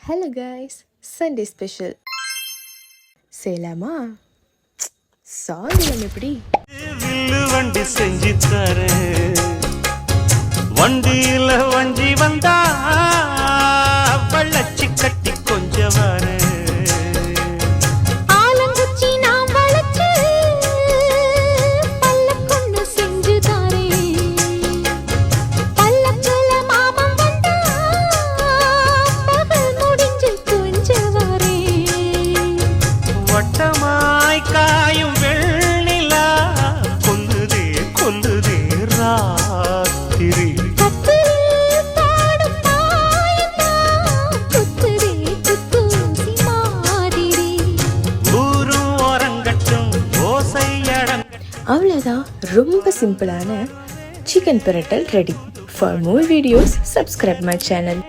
Hello guys, Sunday special செய்யலாமா? சாயங்காலம் எப்படி வில்லு வண்டி செஞ்சு தர வண்டியில வஞ்சி வந்தா வள்ளச்சி கட்டி கொஞ்சம் வர வட்டமாய் காயும் வெள்ளிலா கொல்லுதே கொல்லுதே ராத்திரி ஊரும் ஓரங்கட்டும் ஓசை அடங்க. அவ்வளோதான், ரொம்ப சிம்பிளான சிக்கன் பிரட்டல் ready. For more videos subscribe my channel.